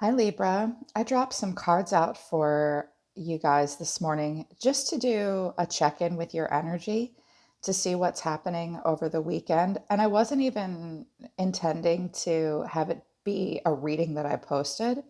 Hi, Libra. I dropped some cards out for you guys this morning just to do a check in with your energy to see what's happening over the weekend. And I wasn't even intending to have it be a reading that I posted,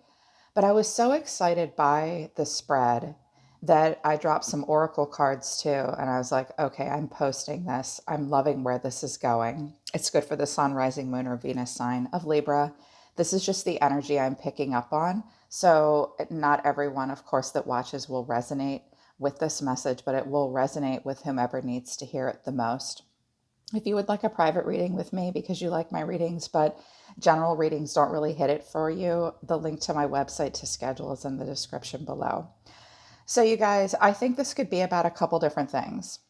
but I was so excited by the spread that I dropped some oracle cards too. And I was like, okay, I'm posting this. I'm loving where this is going. It's good for the sun, rising moon, or Venus sign of Libra. This is just the energy I'm picking up on. So, not everyone, of course, that watches will resonate with this message, but it will resonate with whomever needs to hear it the most. If you would like a private reading with me because you like my readings, but general readings don't really hit it for you, the link to my website to schedule is in the description below. So, you guys, I think this could be about a couple different things.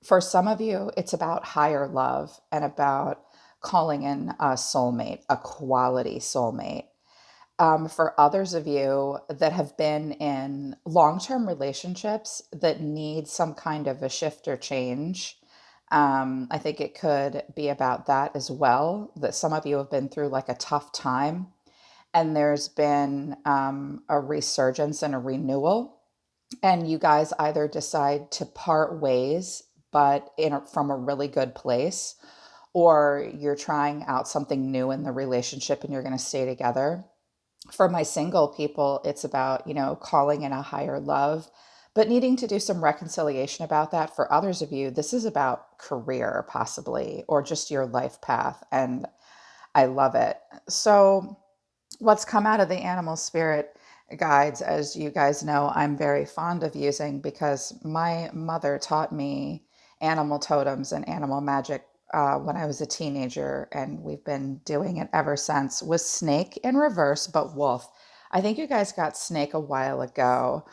For some of you, it's about higher love and about calling in a soulmate, a quality soulmate. For others of you that have been in long term relationships that need some kind of a shift or change, I think it could be about that as well. That some of you have been through like a tough time, and there's been a resurgence and a renewal, and you guys either decide to part ways, but from a really good place, or you're trying out something new in the relationship and you're going to stay together. For my single people, it's about, calling in a higher love, but needing to do some reconciliation about that. For others of you, this is about career, possibly, or just your life path. And I love it. So, what's come out of the animal spirit guides, as you guys know, I'm very fond of using because my mother taught me animal totems and animal magic when I was a teenager, and we've been doing it ever since. Was snake in reverse, but wolf. I think you guys got snake a while ago.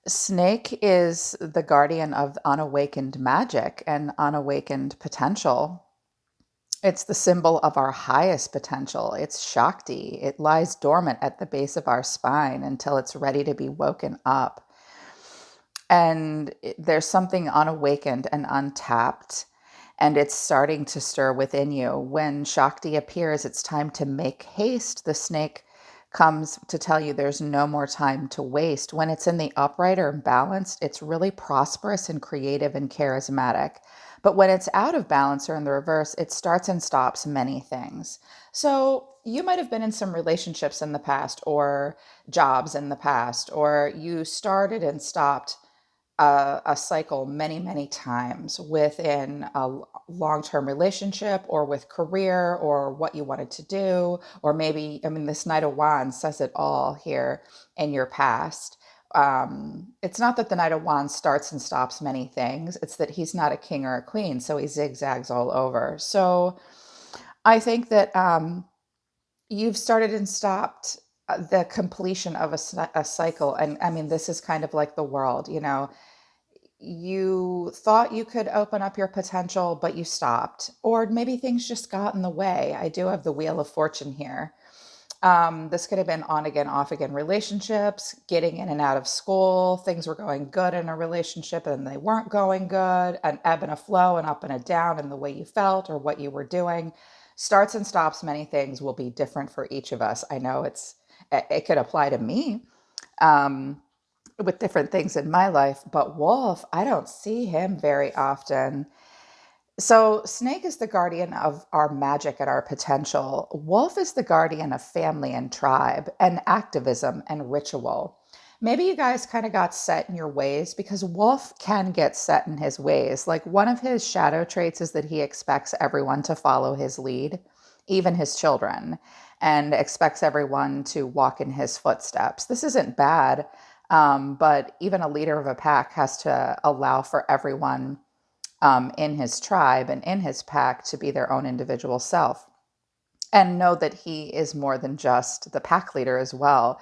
Snake is the guardian of unawakened magic and unawakened potential. It's the symbol of our highest potential. It's Shakti. It lies dormant at the base of our spine until it's ready to be woken up. And there's something unawakened and untapped, and it's starting to stir within you. When Shakti appears, it's time to make haste. The snake comes to tell you there's no more time to waste. When it's in the upright or balanced, it's really prosperous and creative and charismatic. But when it's out of balance or in the reverse, it starts and stops many things. So you might have been in some relationships in the past or jobs in the past, or you started and stopped a cycle many, many times within a long term relationship or with career or what you wanted to do. Or maybe, I mean, this Knight of Wands says it all here in your past. It's not that the Knight of Wands starts and stops many things, it's that he's not a king or a queen. So he zigzags all over. So I think that you've started and stopped the completion of a cycle. And I mean, this is kind of like the world, you thought you could open up your potential, but you stopped. Or maybe things just got in the way. I do have the Wheel of Fortune here. This could have been on again, off again relationships, getting in and out of school. Things were going good in a relationship and they weren't going good, an ebb and a flow, an up and a down in the way you felt or what you were doing. Starts and stops, many things will be different for each of us. I know it could apply to me. Um, with different things in my life, but Wolf, I don't see him very often. So, Snake is the guardian of our magic and our potential. Wolf is the guardian of family and tribe and activism and ritual. Maybe you guys kind of got set in your ways because Wolf can get set in his ways. Like one of his shadow traits is that he expects everyone to follow his lead, even his children, and expects everyone to walk in his footsteps. This isn't bad, but even a leader of a pack has to allow for everyone in his tribe and in his pack to be their own individual self and know that he is more than just the pack leader as well.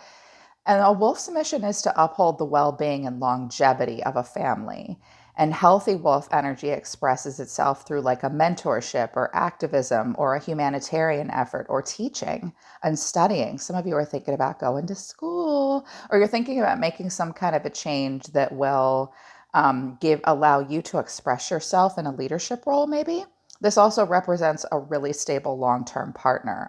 And a wolf's mission is to uphold the well being and longevity of a family. And healthy wolf energy expresses itself through like a mentorship or activism or a humanitarian effort or teaching and studying. Some of you are thinking about going to school, or you're thinking about making some kind of a change that will allow you to express yourself in a leadership role, maybe. This also represents a really stable long-term partner.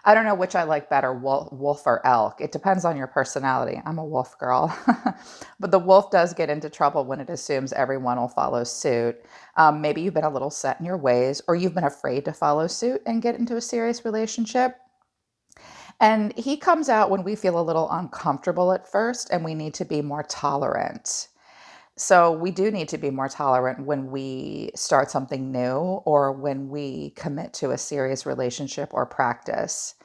I don't know which I like better, wolf or elk. It depends on your personality. I'm a wolf girl. But the wolf does get into trouble when it assumes everyone will follow suit. Maybe you've been a little set in your ways, or you've been afraid to follow suit and get into a serious relationship. And he comes out when we feel a little uncomfortable at first and we need to be more tolerant. So we do need to be more tolerant when we start something new or when we commit to a serious relationship or practice.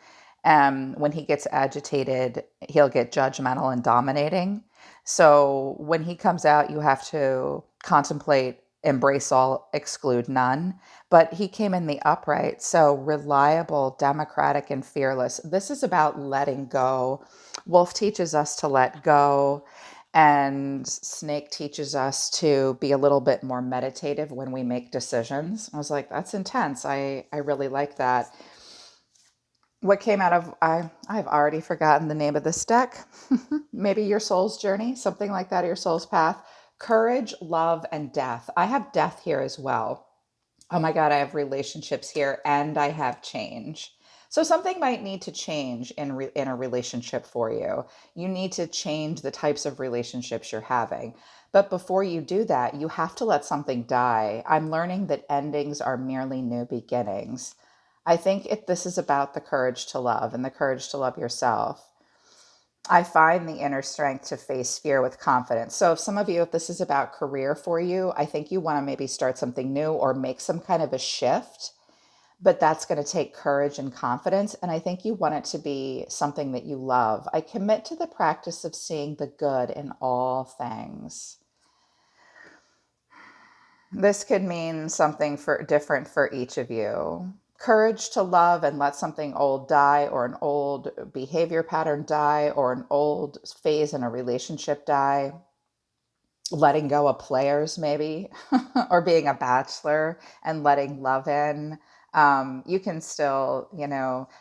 When he gets agitated, he'll get judgmental and dominating. So when he comes out, you have to contemplate, embrace all, exclude none. But he came in the upright, so reliable, democratic, and fearless. This is about letting go. Wolf teaches us to let go, and Snake teaches us to be a little bit more meditative when we make decisions. I was like, that's intense. I really like that. What came out of I've already forgotten the name of this deck. Maybe your soul's journey, something like that, or your soul's path. Courage, love, and death. I have death here as well. Oh my God, I have relationships here and I have change. So something might need to change in a relationship for you. You need to change the types of relationships you're having. But before you do that, you have to let something die. I'm learning that endings are merely new beginnings. I think if this is about the courage to love and the courage to love yourself. I find the inner strength to face fear with confidence. So, if some of you, if this is about career for you, I think you want to maybe start something new or make some kind of a shift, but that's going to take courage and confidence. And I think you want it to be something that you love. I commit to the practice of seeing the good in all things. This could mean something for different for each of you. Courage to love and let something old die, or an old behavior pattern die, or an old phase in a relationship die. Letting go of players, maybe, or being a bachelor and letting love in. You can still,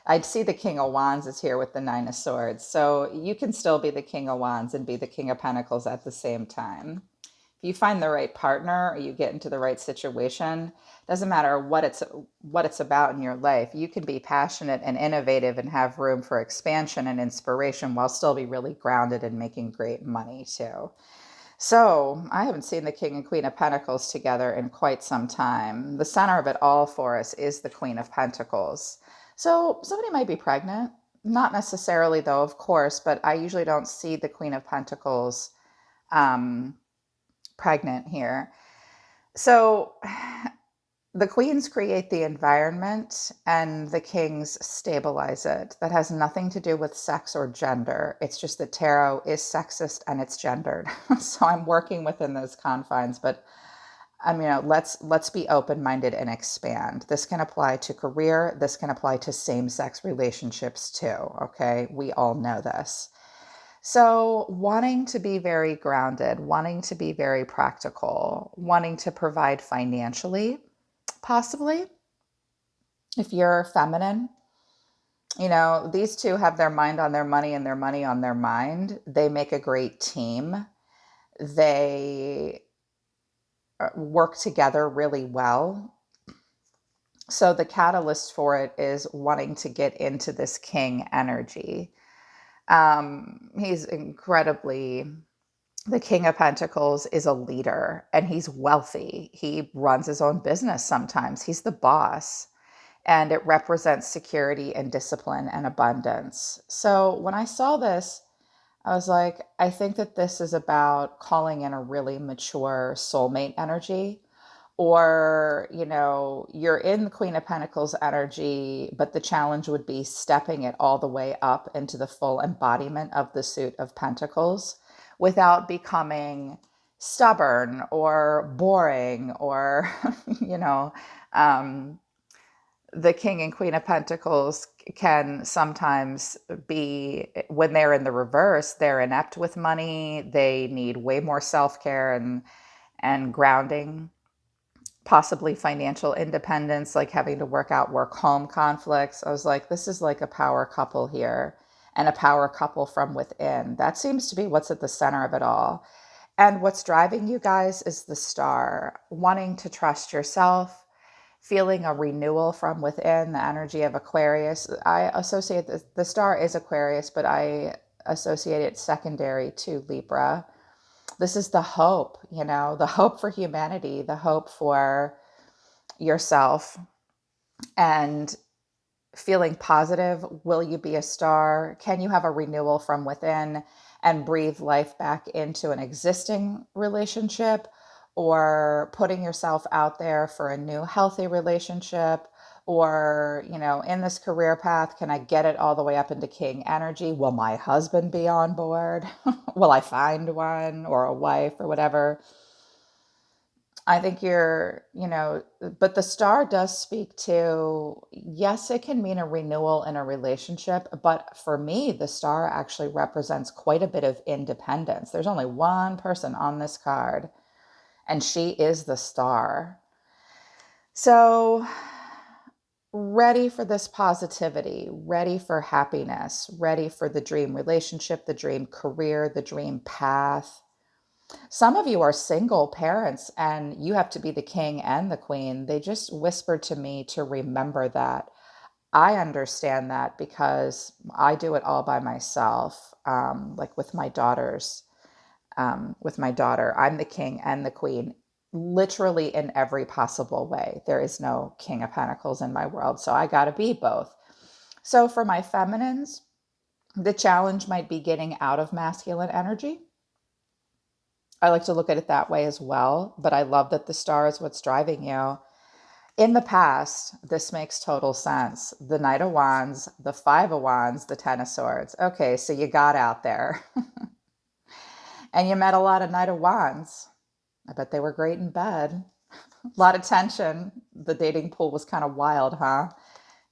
I'd see the King of Wands is here with the Nine of Swords. So you can still be the King of Wands and be the King of Pentacles at the same time. If you find the right partner or you get into the right situation, doesn't matter what it's about in your life. You can be passionate and innovative and have room for expansion and inspiration while still be really grounded and making great money too. So I haven't seen the King and Queen of Pentacles together in quite some time. The center of it all for us is the Queen of Pentacles. So somebody might be pregnant. Not necessarily, though, of course, but I usually don't see the Queen of Pentacles pregnant here. So the queens create the environment and the kings stabilize it. That has nothing to do with sex or gender. It's just that tarot is sexist and it's gendered. So I'm working within those confines, but let's be open-minded and expand. This can apply to career. This can apply to same-sex relationships too. Okay, we all know this. So, wanting to be very grounded, wanting to be very practical, wanting to provide financially, possibly, if you're feminine. These two have their mind on their money and their money on their mind. They make a great team. They work together really well. So, the catalyst for it is wanting to get into this king energy. He's incredibly The King of Pentacles is a leader and he's wealthy. He runs his own business sometimes. He's the boss. And it represents security and discipline and abundance. So when I saw this, I was like, I think that this is about calling in a really mature soulmate energy. Or, you're in the Queen of Pentacles energy, but the challenge would be stepping it all the way up into the full embodiment of the suit of Pentacles without becoming stubborn or boring or, you know, um, the King and Queen of Pentacles can sometimes be, when they're in the reverse, they're inept with money. They need way more self-care and grounding, possibly financial independence, like having to work out work home conflicts. I was like, this is like a power couple here, and a power couple from within. That seems to be what's at the center of it all. And what's driving you guys is the star, wanting to trust yourself, feeling a renewal from within, the energy of Aquarius. I associate the star is Aquarius, but I associate it secondary to Libra. This is the hope, the hope for humanity, the hope for yourself, and feeling positive. Will you be a star? Can you have a renewal from within and breathe life back into an existing relationship, or putting yourself out there for a new healthy relationship? Or, in this career path, can I get it all the way up into king energy? Will my husband be on board? Will I find one, or a wife, or whatever? I think but the star does speak to, yes, it can mean a renewal in a relationship. But for me, the star actually represents quite a bit of independence. There's only one person on this card, and she is the star. So, ready for this positivity, ready for happiness, ready for the dream relationship, the dream career, the dream path. Some of you are single parents and you have to be the king and the queen. They just whispered to me to remember that. I understand that because I do it all by myself, like with my daughters. With my daughter, I'm the king and the queen, literally in every possible way. There is no King of Pentacles in my world, so I got to be both. So for my feminines, the challenge might be getting out of masculine energy. I like to look at it that way as well, but I love that the star is what's driving you. In the past, this makes total sense. The Knight of Wands, the Five of Wands, the Ten of Swords. Okay, so you got out there and you met a lot of Knight of Wands. I bet they were great in bed. A lot of tension. The dating pool was kind of wild, huh?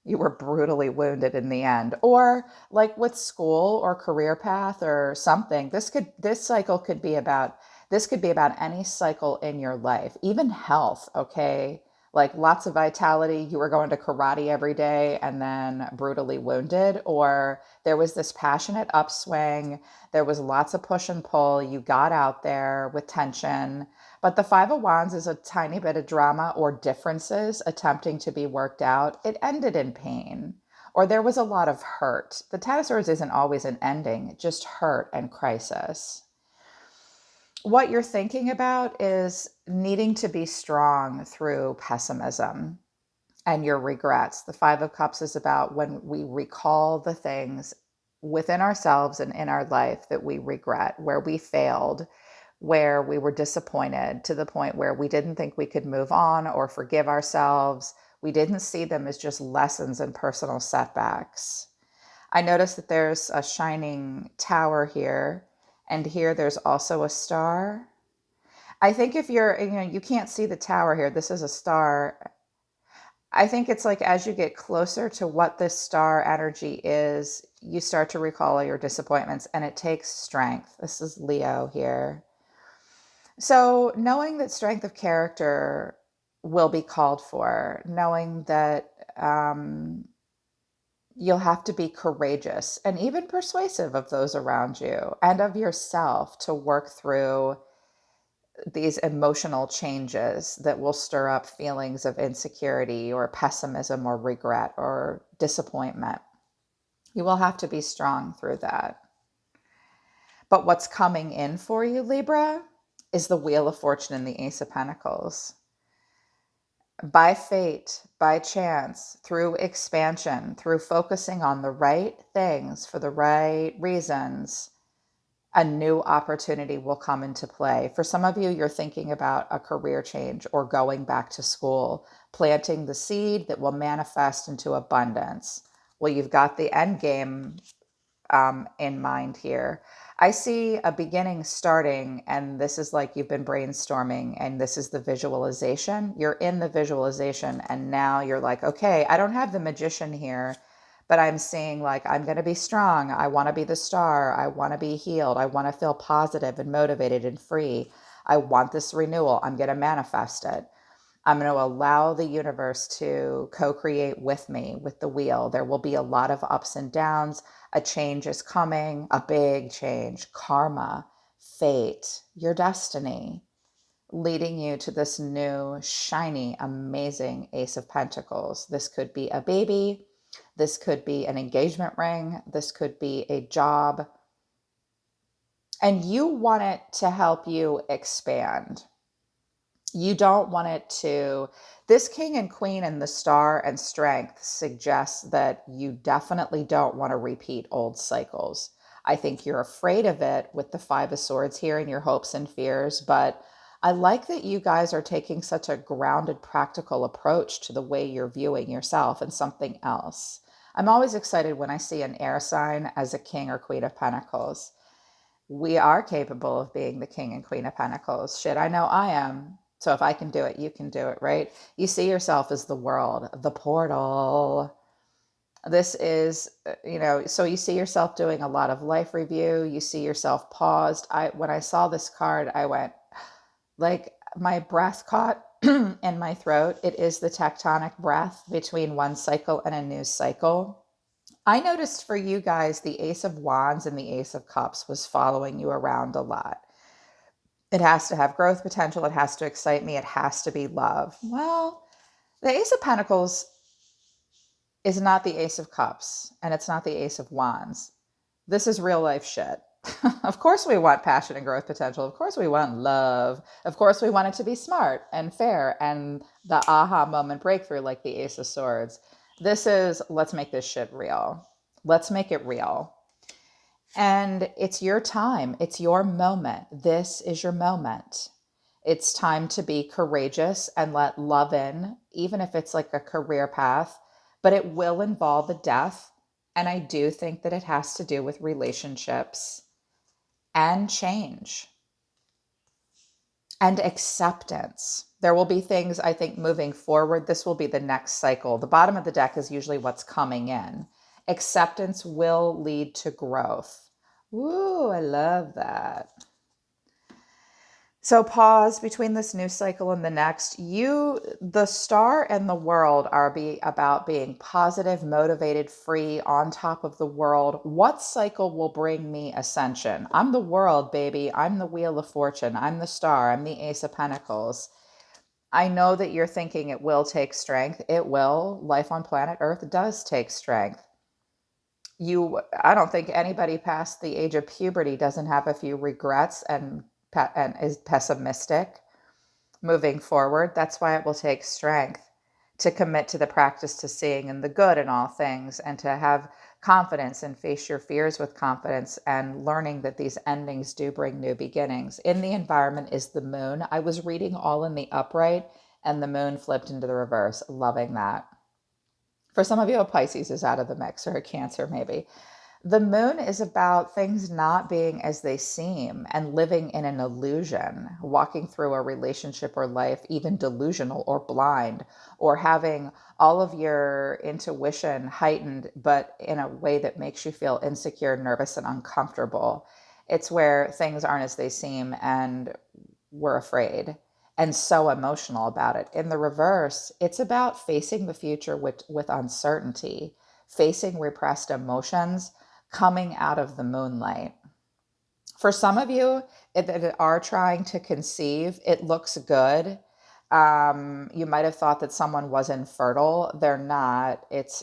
You were brutally wounded in the end. Or like with school or career path or something, this cycle could be about any cycle in your life, even health, okay? Like lots of vitality, you were going to karate every day and then brutally wounded, or there was this passionate upswing, there was lots of push and pull, you got out there with tension. But the Five of Wands is a tiny bit of drama or differences attempting to be worked out. It ended in pain, or there was a lot of hurt. The Ten of Swords isn't always an ending, just hurt and crisis. What you're thinking about is needing to be strong through pessimism and your regrets. The Five of Cups is about when we recall the things within ourselves and in our life that we regret, where we failed, where we were disappointed to the point where we didn't think we could move on or forgive ourselves. We didn't see them as just lessons and personal setbacks. I noticed that there's a shining tower here, and here there's also a star. I think if you can't see the tower here, this is a star. I think it's like as you get closer to what this star energy is, you start to recall all your disappointments, and it takes strength. This is Leo here. So knowing that strength of character will be called for, knowing that you'll have to be courageous and even persuasive of those around you and of yourself to work through these emotional changes that will stir up feelings of insecurity or pessimism or regret or disappointment. You will have to be strong through that. But what's coming in for you, Libra, is the Wheel of Fortune and the Ace of Pentacles. By fate, by chance, through expansion, through focusing on the right things for the right reasons, a new opportunity will come into play. For some of you, you're thinking about a career change or going back to school, planting the seed that will manifest into abundance. Well, you've got the end game in mind here. I see a beginning starting, and this is like you've been brainstorming, and this is the visualization. You're in the visualization, and now you're like, okay, I don't have the magician here, but I'm seeing like, I'm going to be strong. I want to be the star. I want to be healed. I want to feel positive and motivated and free. I want this renewal. I'm going to manifest it. I'm going to allow the universe to co-create with me with the wheel. There will be a lot of ups and downs. A change is coming, a big change, karma, fate, your destiny. leading you to this new, shiny, amazing Ace of Pentacles. This could be a baby. This could be an engagement ring. This could be a job. And you want it to help you expand. You don't want it to. This king and queen and the star and strength suggests that you definitely don't want to repeat old cycles. I think you're afraid of it with the Five of Swords here and your hopes and fears, but I like that you guys are taking such a grounded, practical approach to the way you're viewing yourself and something else. I'm always excited when I see an air sign as a king or queen of pentacles. We are capable of being the king and queen of pentacles. Shit, I know I am. So if I can do it, you can do it, right? You see yourself as the world, the portal. This is, so you see yourself doing a lot of life review. You see yourself paused. When I saw this card, I went, like, my breath caught in my throat. It is the tectonic breath between one cycle and a new cycle. I noticed for you guys, the Ace of Wands and the Ace of Cups was following you around a lot. It has to have growth potential. It has to excite me. It has to be love. Well, the Ace of Pentacles is not the Ace of Cups, and it's not the Ace of Wands. This is real life shit. Of course we want passion and growth potential. Of course we want love. Of course we want it to be smart and fair and the aha moment breakthrough like the Ace of Swords. This is, let's make this shit real. Let's make it real. And it's your time. It's your moment. This is your moment. It's time to be courageous and let love in, even if it's like a career path, but it will involve a death. And I do think that it has to do with relationships and change and acceptance. There will be things, I think, moving forward. This will be the next cycle. The bottom of the deck is usually what's coming in. Acceptance will lead to growth. Ooh, I love that. So pause between this new cycle and the next. The star and the world are about being positive, motivated, free, on top of the world. What cycle will bring me ascension? I'm the world, baby. I'm the Wheel of Fortune. I'm the star. I'm the Ace of Pentacles. I know that you're thinking it will take strength. It will. Life on planet Earth does take strength. I don't think anybody past the age of puberty doesn't have a few regrets and is pessimistic moving forward. That's why it will take strength to commit to the practice to seeing in the good in all things and to have confidence and face your fears with confidence and learning that these endings do bring new beginnings. In the environment is the moon. I was reading all in the upright and the moon flipped into the reverse. Loving that. For some of you, a Pisces is out of the mix, or a Cancer maybe. The moon is about things not being as they seem and living in an illusion, walking through a relationship or life, even delusional or blind, or having all of your intuition heightened, but in a way that makes you feel insecure, nervous, and uncomfortable. It's where things aren't as they seem and we're afraid and so emotional about it. In the reverse, it's about facing the future with uncertainty, facing repressed emotions, coming out of the moonlight. For some of you that are trying to conceive, it looks good. You might have thought that someone was infertile. They're not. It's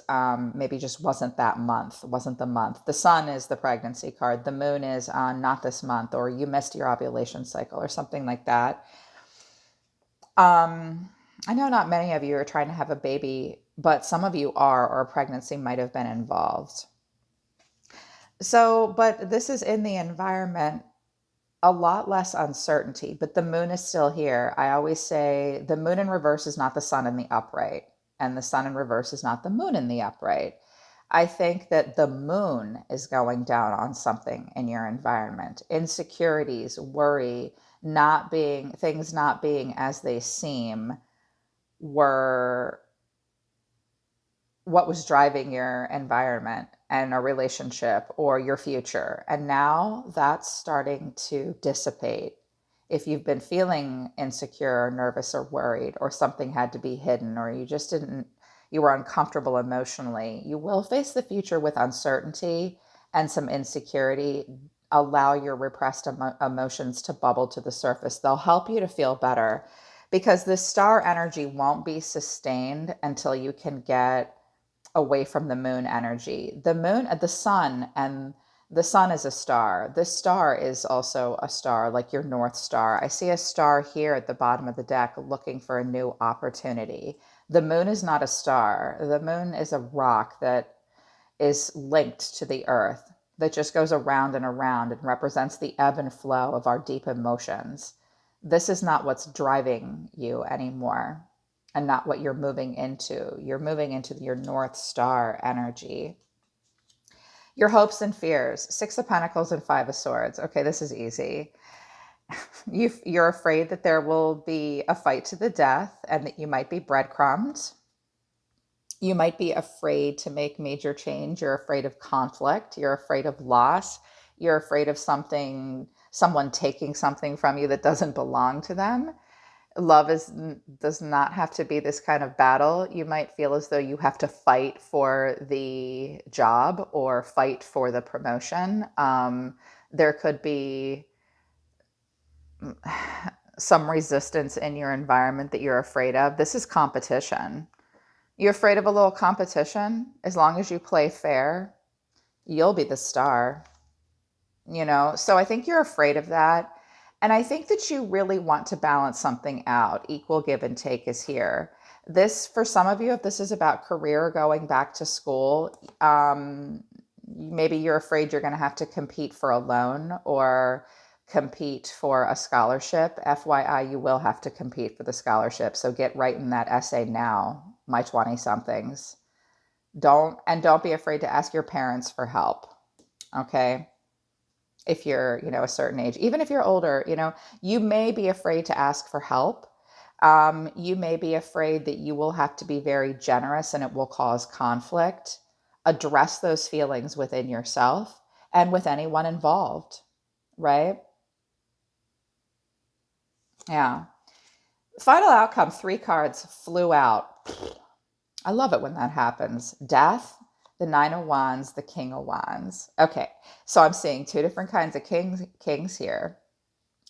maybe just wasn't that month, wasn't the month. The sun is the pregnancy card. The moon is not this month, or you missed your ovulation cycle or something like that. I know not many of you are trying to have a baby, but some of you are, or a pregnancy might have been involved. So, but this is in the environment, a lot less uncertainty, but the moon is still here. I always say the moon in reverse is not the sun in the upright, and the sun in reverse is not the moon in the upright. I think that the moon is going down on something in your environment. Insecurities, worry, things not being as they seem were what was driving your environment and a relationship or your future. And now that's starting to dissipate. If you've been feeling insecure or nervous or worried, or something had to be hidden, or you were uncomfortable emotionally, you will face the future with uncertainty and some insecurity. allow your repressed emotions to bubble to the surface. They'll help you to feel better because this star energy won't be sustained until you can get away from the moon energy. The moon, the sun, and the sun is a star. This star is also a star, like your North Star. I see a star here at the bottom of the deck looking for a new opportunity. The moon is not a star. The moon is a rock that is linked to the earth, that just goes around and represents the ebb and flow of our deep emotions. This is not what's driving you anymore and not what you're moving into. You're moving into your North Star energy. Your hopes and fears, Six of Pentacles and Five of Swords. Okay, this is easy. You're afraid that there will be a fight to the death and that you might be breadcrumbed. You might be afraid to make major change. You're afraid of conflict. You're afraid of loss. You're afraid of someone taking something from you that doesn't belong to them. Love does not have to be this kind of battle. You might feel as though you have to fight for the job or fight for the promotion. There could be some resistance in your environment that you're afraid of. This is competition. You're afraid of a little competition? As long as you play fair, you'll be the star. So I think you're afraid of that. And I think that you really want to balance something out. Equal give and take is here. This, for some of you, if this is about career, going back to school, maybe you're afraid you're going to have to compete for a loan or compete for a scholarship. FYI, you will have to compete for the scholarship. So get writing that essay now, my 20-somethings. Don't be afraid to ask your parents for help. Okay? If you're, a certain age, even if you're older, you may be afraid to ask for help. You may be afraid that you will have to be very generous and it will cause conflict. Address those feelings within yourself and with anyone involved, right? Yeah. Final outcome, 3 cards flew out. I love it when that happens. Death, the Nine of Wands, the King of Wands. Okay, so I'm seeing 2 different kinds of kings here.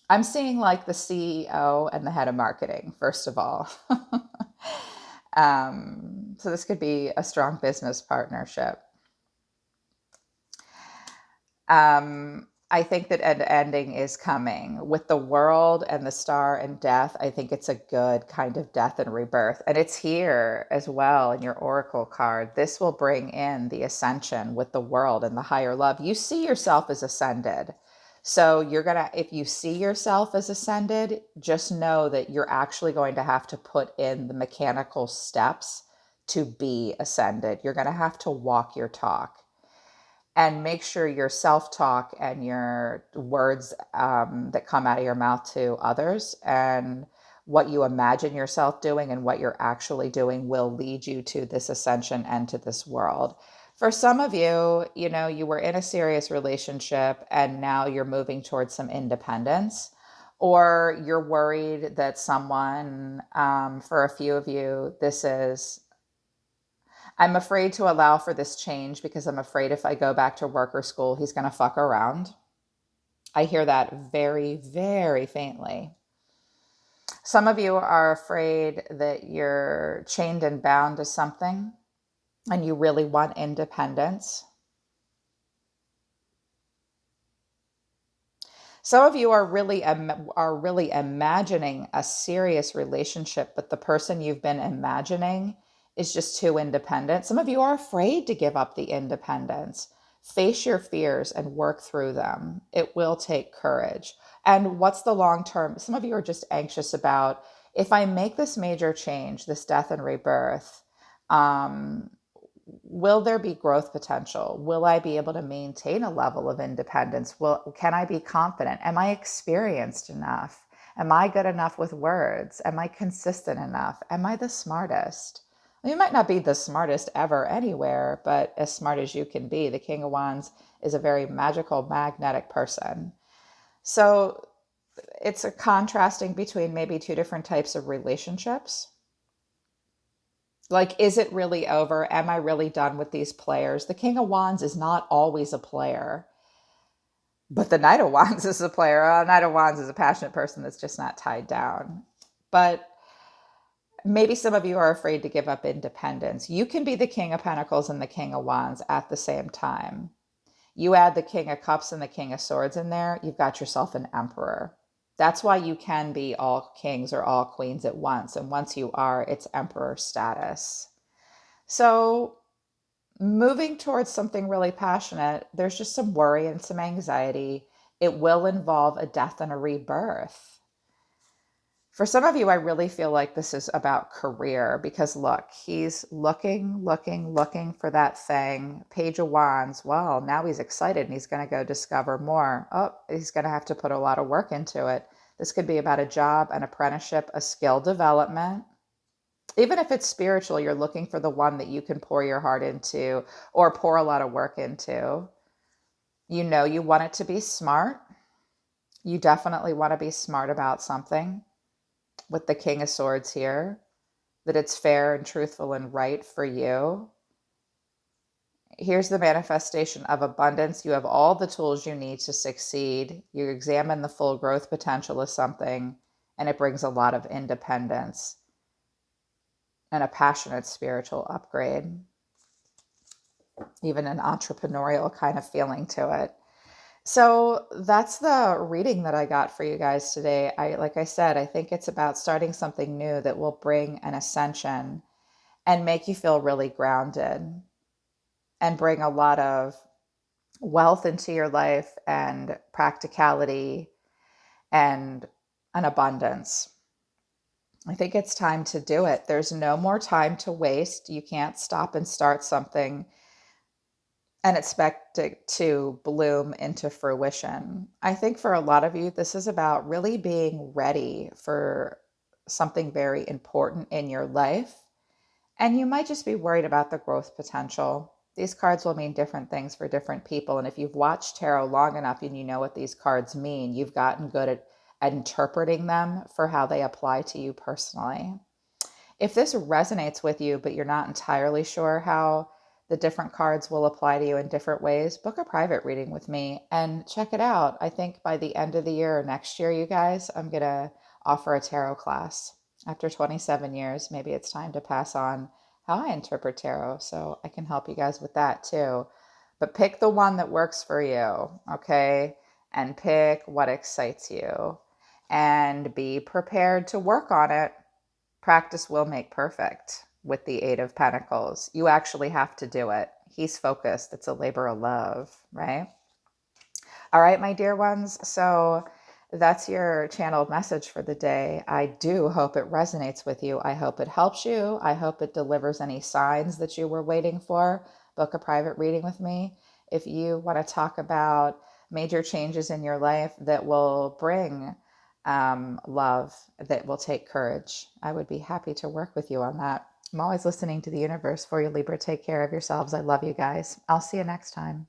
I'm seeing like the CEO and the head of marketing, first of all. So this could be a strong business partnership. I think that an ending is coming. With the World and the Star and Death, I think it's a good kind of death and rebirth. And it's here as well in your Oracle card. This will bring in the ascension with the World and the higher love. You see yourself as ascended. So if you see yourself as ascended, just know that you're actually going to have to put in the mechanical steps to be ascended. You're going to have to walk your talk. And make sure your self-talk and your words that come out of your mouth to others and what you imagine yourself doing and what you're actually doing will lead you to this ascension and to this world. For some of you, you were in a serious relationship and now you're moving towards some independence, or you're worried that someone, for a few of you, I'm afraid to allow for this change because I'm afraid if I go back to work or school, he's going to fuck around. I hear that very, very faintly. Some of you are afraid that you're chained and bound to something and you really want independence. Some of you are really imagining a serious relationship, but the person you've been imagining is just too independent. Some of you are afraid to give up the independence. Face your fears and work through them. It will take courage. And what's the long term? Some of you are just anxious about, if I make this major change, this death and rebirth, will there be growth potential? Will I be able to maintain a level of independence? Can I be confident? Am I experienced enough? Am I good enough with words? Am I consistent enough? Am I the smartest? You might not be the smartest ever anywhere, but as smart as you can be. The King of Wands is a very magical, magnetic person. So it's a contrasting between maybe 2 different types of relationships. Like, is it really over? Am I really done with these players? The King of Wands is not always a player. But the Knight of Wands is a player. Knight of Wands is a passionate person that's just not tied down. But maybe some of you are afraid to give up independence. You can be the King of Pentacles and the King of Wands at the same time. You add the King of Cups and the King of Swords in there, you've got yourself an emperor. That's why you can be all kings or all queens at once. And once you are, it's emperor status. So moving towards something really passionate, there's just some worry and some anxiety. It will involve a death and a rebirth. For some of you, I really feel like this is about career because look, he's looking for that thing. Page of Wands. Well, now he's excited and he's going to go discover more. Oh, he's going to have to put a lot of work into it. This could be about a job, an apprenticeship, a skill development. Even if it's spiritual, you're looking for the one that you can pour your heart into or pour a lot of work into. You know, you want it to be smart. You definitely want to be smart about something with the King of Swords here, that it's fair and truthful and right for you. Here's the manifestation of abundance. You have all the tools you need to succeed. You examine the full growth potential of something, and it brings a lot of independence and a passionate spiritual upgrade, even an entrepreneurial kind of feeling to it. So that's the reading that I got for you guys today. Like I said, I think it's about starting something new that will bring an ascension and make you feel really grounded and bring a lot of wealth into your life and practicality and an abundance. I think it's time to do it. There's no more time to waste. You can't stop and start something and expect it to bloom into fruition. I think for a lot of you, this is about really being ready for something very important in your life. And you might just be worried about the growth potential. These cards will mean different things for different people. And if you've watched tarot long enough and you know what these cards mean, you've gotten good at interpreting them for how they apply to you personally. If this resonates with you, but you're not entirely sure how the different cards will apply to you in different ways, book a private reading with me and check it out. I think by the end of the year or next year, you guys, I'm going to offer a tarot class. After 27 years, maybe it's time to pass on how I interpret tarot so I can help you guys with that too. But pick the one that works for you, okay? And pick what excites you and be prepared to work on it. Practice will make perfect with the Eight of Pentacles. You actually have to do it. He's focused. It's a labor of love, right? All right, my dear ones. So that's your channeled message for the day. I do hope it resonates with you. I hope it helps you. I hope it delivers any signs that you were waiting for. Book a private reading with me. If you want to talk about major changes in your life that will bring love, that will take courage, I would be happy to work with you on that. I'm always listening to the universe for you, Libra. Take care of yourselves. I love you guys. I'll see you next time.